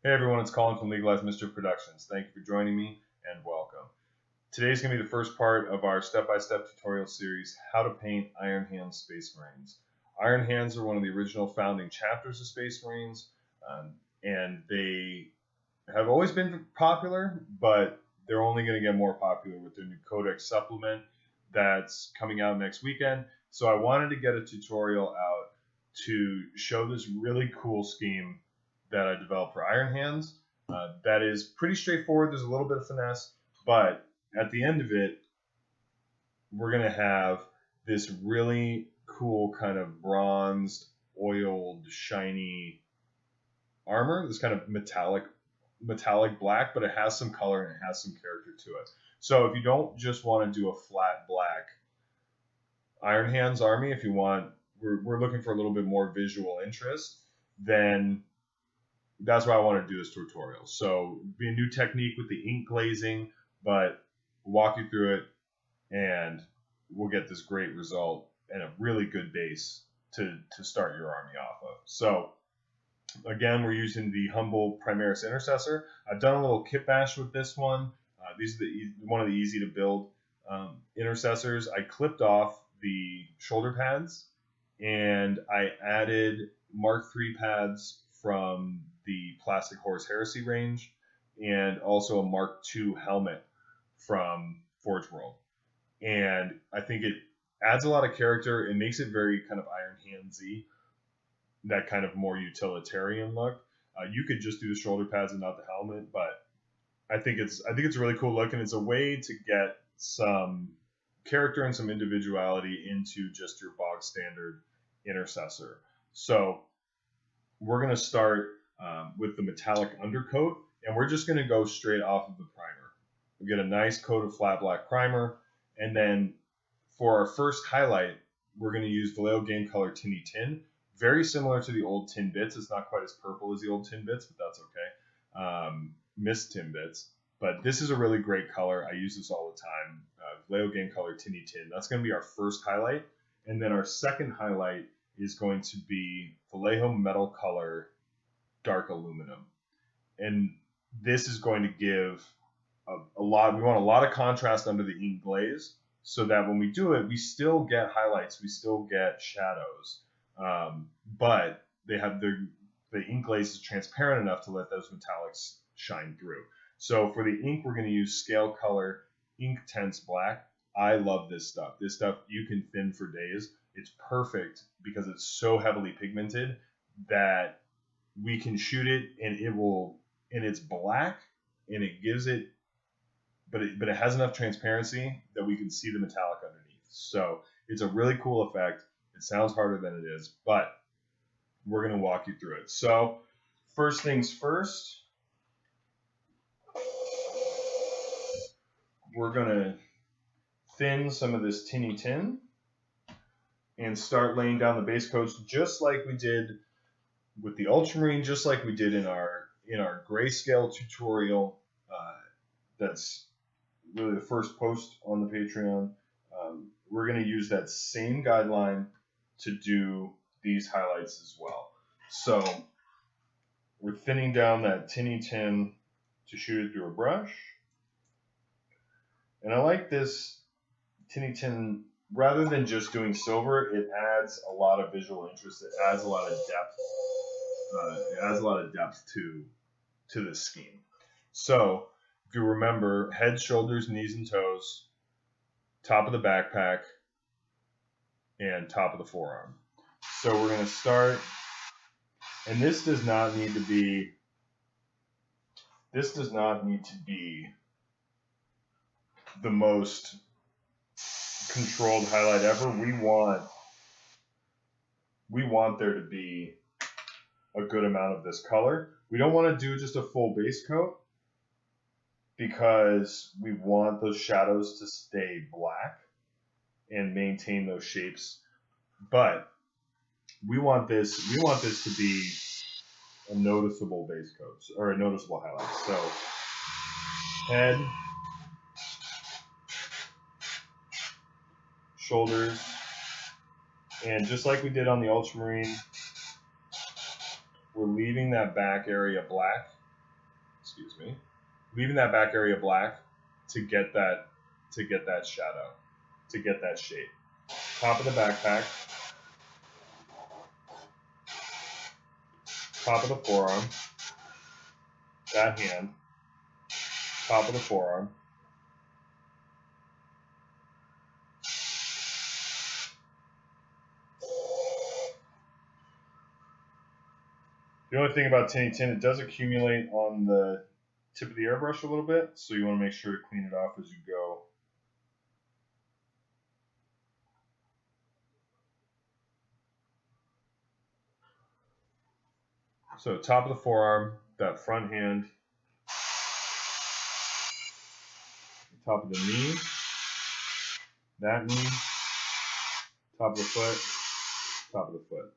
Hey everyone, it's Colin from Legalized Mischief Productions. Thank you for joining me and welcome. Today's going to be the first part of our step-by-step tutorial series, How to Paint Iron Hands Space Marines. Iron Hands are one of the original founding chapters of Space Marines, and they have always been popular, but they're only going to get more popular with their new Codex supplement that's coming out next weekend. So I wanted to get a tutorial out to show this really cool scheme that I developed for Iron Hands. That is pretty straightforward. There's a little bit of finesse, but at the end of it, we're going to have this really cool kind of bronzed, oiled, shiny armor. This kind of metallic black, but it has some color and it has some character to it. So if you don't just want to do a flat black Iron Hands army, if you want, we're looking for a little bit more visual interest, then that's why I want to do this tutorial. So it'll be a new technique with the ink glazing, but we'll walk you through it and we'll get this great result and a really good base to start your army off of. So again, we're using the Humble Primaris Intercessor. I've done a little kit bash with this one. These are one of the easy to build intercessors. I clipped off the shoulder pads and I added Mark III pads from the Plastic Horse Heresy range, and also a Mark II helmet from Forge World. And I think it adds a lot of character. It makes it very kind of Iron Handsy, that kind of more utilitarian look. You could just do the shoulder pads and not the helmet, but I think it's a really cool look, and it's a way to get some character and some individuality into just your bog standard intercessor. So we're going to start with the metallic undercoat, and we're just going to go straight off of the primer. We get a nice coat of flat black primer, and then for our first highlight, we're going to use Vallejo Game Color Tinny Tin. Very similar to the old Tin Bits. It's not quite as purple as the old Tin Bits, but that's okay. Missed Tin Bits. But this is a really great color. I use this all the time. Vallejo Game Color Tinny Tin. That's going to be our first highlight. And then our second highlight is going to be Vallejo Metal Color Dark Aluminum. And this is going to give a lot. We want a lot of contrast under the ink glaze so that when we do it, we still get highlights. We still get shadows. But they have the ink glaze is transparent enough to let those metallics shine through. So for the ink, we're going to use Scale Color Ink Tense Black. I love this stuff. This stuff you can thin for days. It's perfect because it's so heavily pigmented that we can shoot it and it's black and it gives it, but it has enough transparency that we can see the metallic underneath. So it's a really cool effect. It sounds harder than it is, but we're going to walk you through it. So first things first, we're going to thin some of this Tinny Tin and start laying down the base coats just like we did with the Ultramarine, just like we did in our grayscale tutorial. That's really the first post on the Patreon. We're going to use that same guideline to do these highlights as well. So we're thinning down that Tinny Tin to shoot it through a brush. And I like this Tinny Tin. Rather than just doing silver, it adds a lot of visual interest. It adds a lot of depth. To this scheme. So if you remember, head, shoulders, knees, and toes, top of the backpack, and top of the forearm. So we're going to start, and this does not need to be the most controlled highlight ever. We want there to be a good amount of this color. We don't want to do just a full base coat because we want those shadows to stay black and maintain those shapes. But we want this to be a noticeable base coat or a noticeable highlight. So head, shoulders, and just like we did on the Ultramarine, we're leaving that back area black excuse me, leaving that back area black to get that shadow, to get that shape. Top of the backpack, top of the forearm, that hand, top of the forearm. The only thing about Tinny Tin, it does accumulate on the tip of the airbrush a little bit, so you want to make sure to clean it off as you go. So top of the forearm, that front hand, top of the knee, that knee, top of the foot, top of the foot.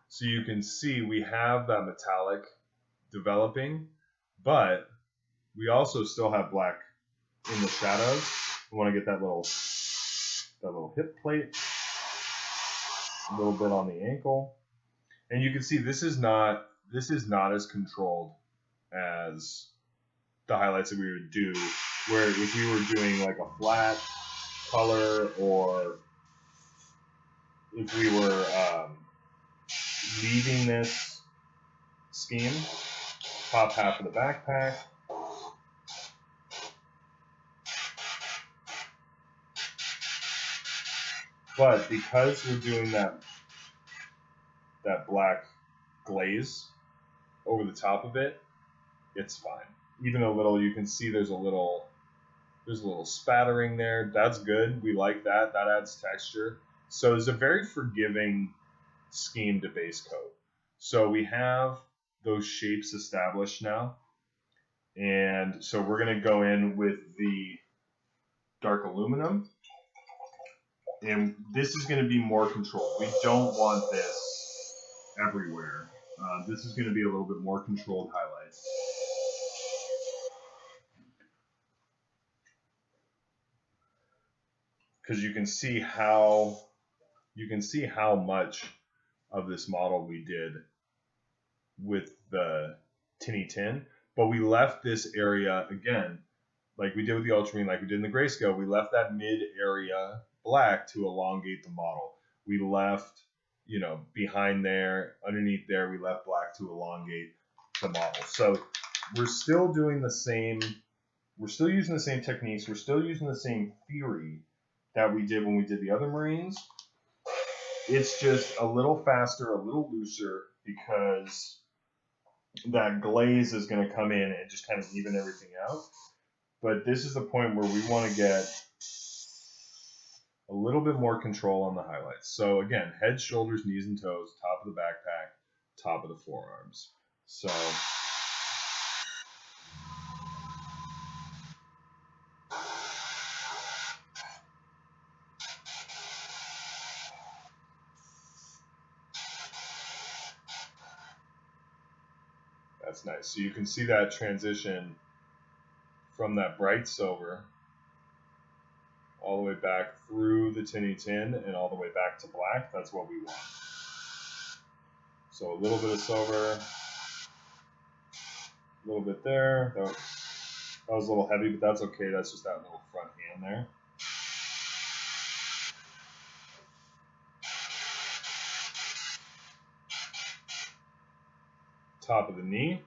So you can see we have that metallic developing, but we also still have black in the shadows. We want to get that little hip plate, a little bit on the ankle, and you can see this is not as controlled as the highlights that we would do, where if we were doing like a flat color, or if we were leaving this scheme, top half of the backpack, but because we're doing that black glaze over the top of it, it's fine. Even a little, you can see there's a little spattering there. That's good. We like that. That adds texture. So it's a very forgiving scheme to base coat. So we have those shapes established now. And so we're going to go in with the dark aluminum. And this is going to be more controlled. We don't want this everywhere. This is going to be a little bit more controlled highlights. Because you can see how much of this model we did with the Tinny Tin, but we left this area again, like we did with the ultramarine, like we did in the grayscale. We left that mid area black to elongate the model. We left, behind there, underneath there, we left black to elongate the model. So we're still doing the same. We're still using the same techniques. We're still using the same theory that we did when we did the other Marines. It's just a little faster, a little looser, because that glaze is going to come in and just kind of even everything out. But this is the point where we want to get a little bit more control on the highlights. So again, head, shoulders, knees, and toes, top of the backpack, top of the forearms. So that's nice. So you can see that transition from that bright silver all the way back through the Tinny Tin and all the way back to black. That's what we want. So a little bit of silver, a little bit there. That was a little heavy, but that's okay. That's just that little front hand there. Top of the knee.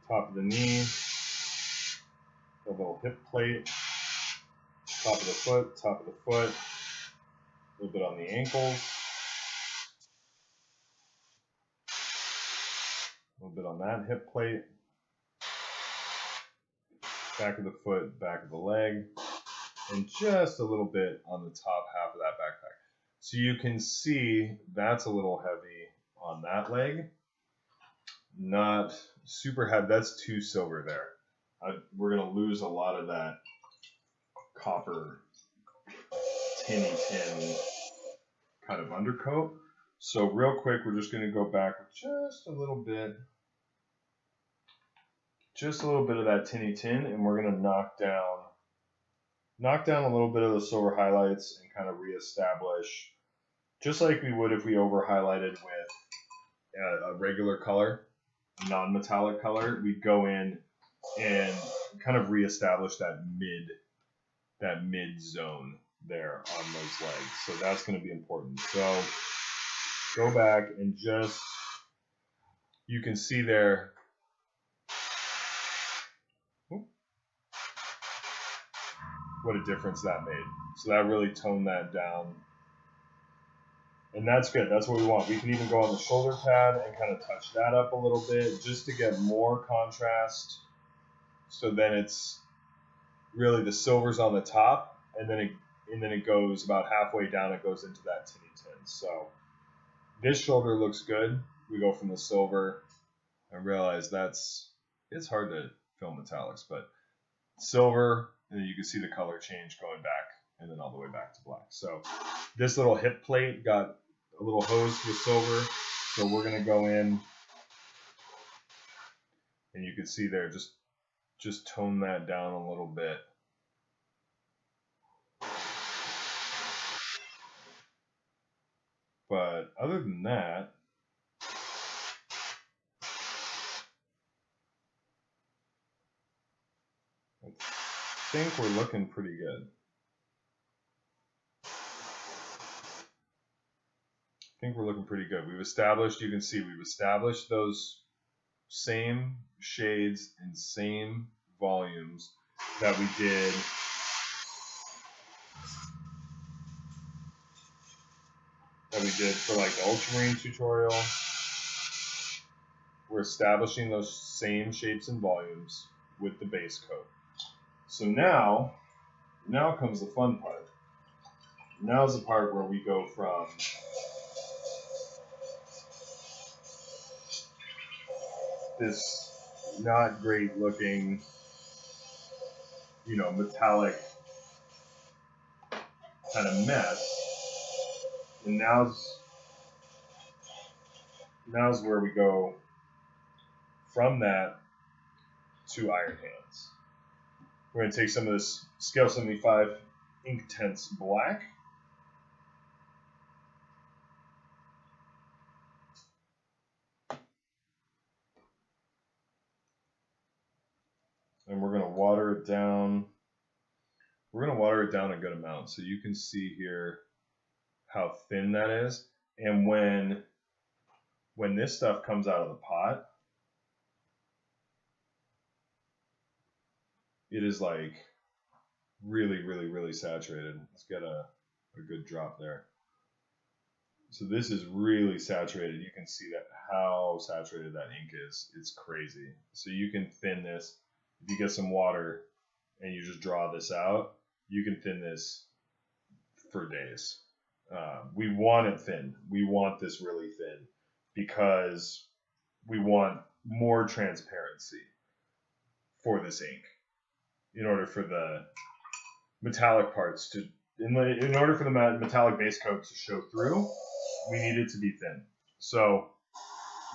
Top of the knee. A little hip plate. Top of the foot, top of the foot. A little bit on the ankles. A little bit on that hip plate. Back of the foot, back of the leg. And just a little bit on the top half of that backpack. So you can see that's a little heavy on that leg. Not super heavy. That's too silver there. We're going to lose a lot of that copper Tinny Tin kind of undercoat. So real quick, we're just going to go back with just a little bit of that Tinny Tin, and we're going to knock down a little bit of the silver highlights and kind of reestablish just like we would if we over highlighted with a regular color, non-metallic color, we'd go in and kind of reestablish that mid zone there on those legs. So that's going to be important. So go back and just, you can see there, what a difference that made. So that really toned that down. And that's good. That's what we want. We can even go on the shoulder pad and kind of touch that up a little bit just to get more contrast. So then it's really the silver's on the top, and then it goes about halfway down. It goes into that tinny tin. So this shoulder looks good. We go from the silver. I realize it's hard to film metallics, but silver, and then you can see the color change going back and then all the way back to black. So this little hip plate got a little hose with silver. So we're going to go in, and you can see there, just tone that down a little bit. But other than that, I think we're looking pretty good. We've established, you can see, we've established those same shades and same volumes that we did for like the ultramarine tutorial. We're establishing those same shapes and volumes with the base coat. So now comes the fun part. Now's the part where we go from this not great looking, metallic kind of mess, and now's where we go from that to Iron Hands. We're going to take some of this Scale 75 Inktense Black. And we're going to water it down. We're going to water it down a good amount. So you can see here how thin that is. And when this stuff comes out of the pot, it is like really, really, really saturated. Let's get a good drop there. So this is really saturated. You can see that how saturated that ink is. It's crazy. So you can thin this. If you get some water and you just draw this out, you can thin this for days. We want it thin. We want this really thin because we want more transparency for this ink in order for the metallic parts to, in order for the metallic base coat to show through, we need it to be thin. So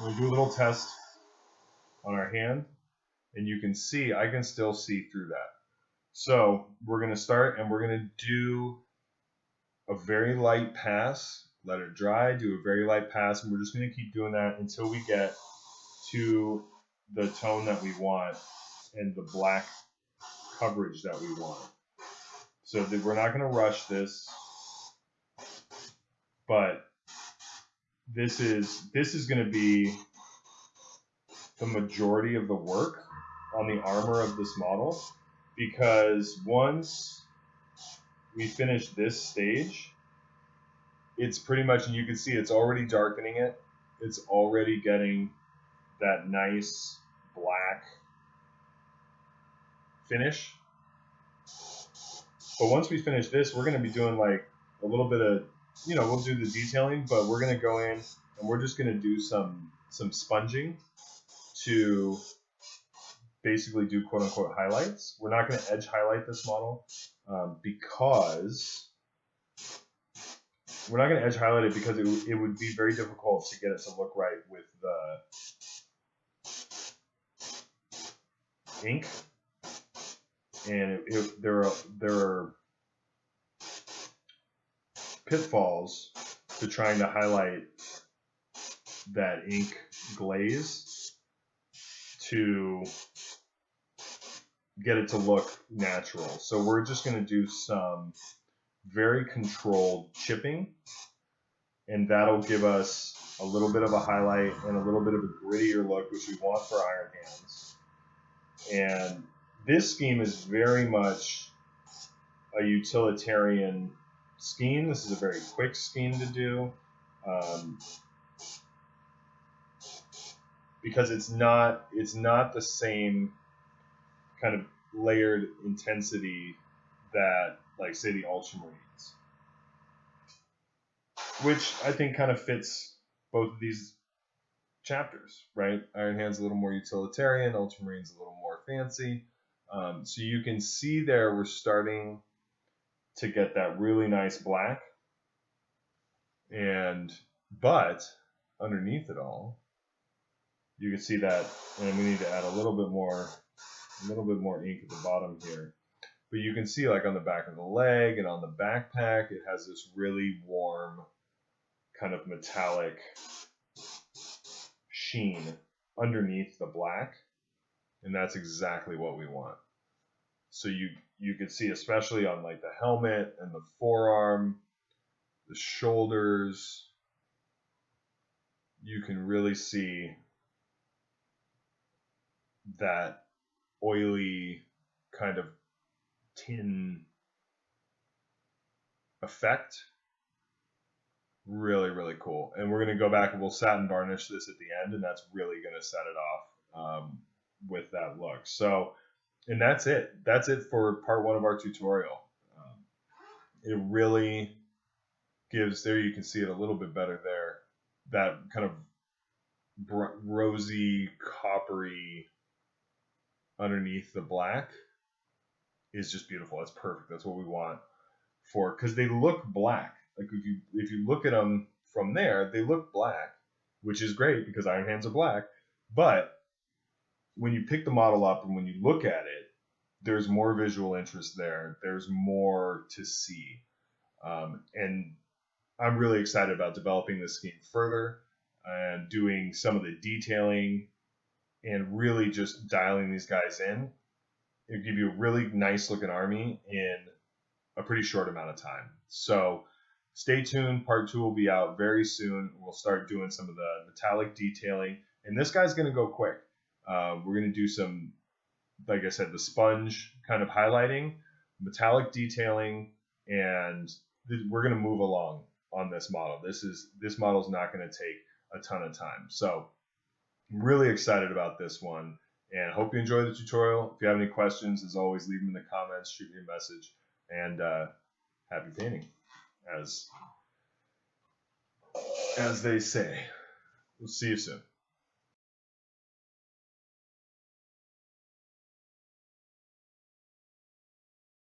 we'll do a little test on our hand, and you can see, I can still see through that. So we're going to start, and we're going to do a very light pass, let it dry, do a very light pass, and we're just going to keep doing that until we get to the tone that we want and the black coverage that we want. So we're not going to rush this, but this is going to be the majority of the work on the armor of this model, because once we finish this stage, it's pretty much, and you can see it's already darkening it. It's already getting that nice black finish. But once we finish this, we're going to be doing like a little bit of, we'll do the detailing, but we're going to go in and we're just going to do some sponging to basically do quote unquote highlights. We're not going to edge highlight this model because we're not going to edge highlight it because it would be very difficult to get it to look right with the ink. And there are pitfalls to trying to highlight that ink glaze to get it to look natural. So we're just going to do some very controlled chipping, and that'll give us a little bit of a highlight and a little bit of a grittier look, which we want for iron hands. And this scheme is very much a utilitarian scheme. This is a very quick scheme to do because it's not the same kind of layered intensity that, like, say, the Ultramarines, which I think kind of fits both of these chapters, right? Iron Hand's a little more utilitarian, Ultramarines a little more fancy. So you can see there we're starting to get that really nice black, but underneath it all, you can see that, and we need to add a little bit more ink at the bottom here. But you can see, like, on the back of the leg and on the backpack, it has this really warm kind of metallic sheen underneath the black, and that's exactly what we want. So you can see, especially on, like, the helmet and the forearm, the shoulders, you can really see that oily kind of tin effect. Really, really cool. And we're going to go back and we'll satin varnish this at the end, and that's really going to set it off with that look. So, and that's it. That's it for part 1 of our tutorial. It really gives, there you can see it a little bit better there, that kind of rosy, coppery underneath the black is just beautiful. That's perfect. That's what we want for, because they look black. Like, if you look at them from there, they look black, which is great because Iron Hands are black. But when you pick the model up and when you look at it, there's more visual interest there. There's more to see. And I'm really excited about developing this scheme further and doing some of the detailing and really just dialing these guys in. It'll give you a really nice looking army in a pretty short amount of time. So stay tuned. Part 2 will be out very soon. We'll start doing some of the metallic detailing. And this guy's going to go quick. We're going to do some, like I said, the sponge kind of highlighting, metallic detailing, and we're going to move along on this model. This model is not going to take a ton of time. So I'm really excited about this one, and hope you enjoy the tutorial. If you have any questions, as always, leave them in the comments, shoot me a message, and happy painting, as they say. We'll see you soon.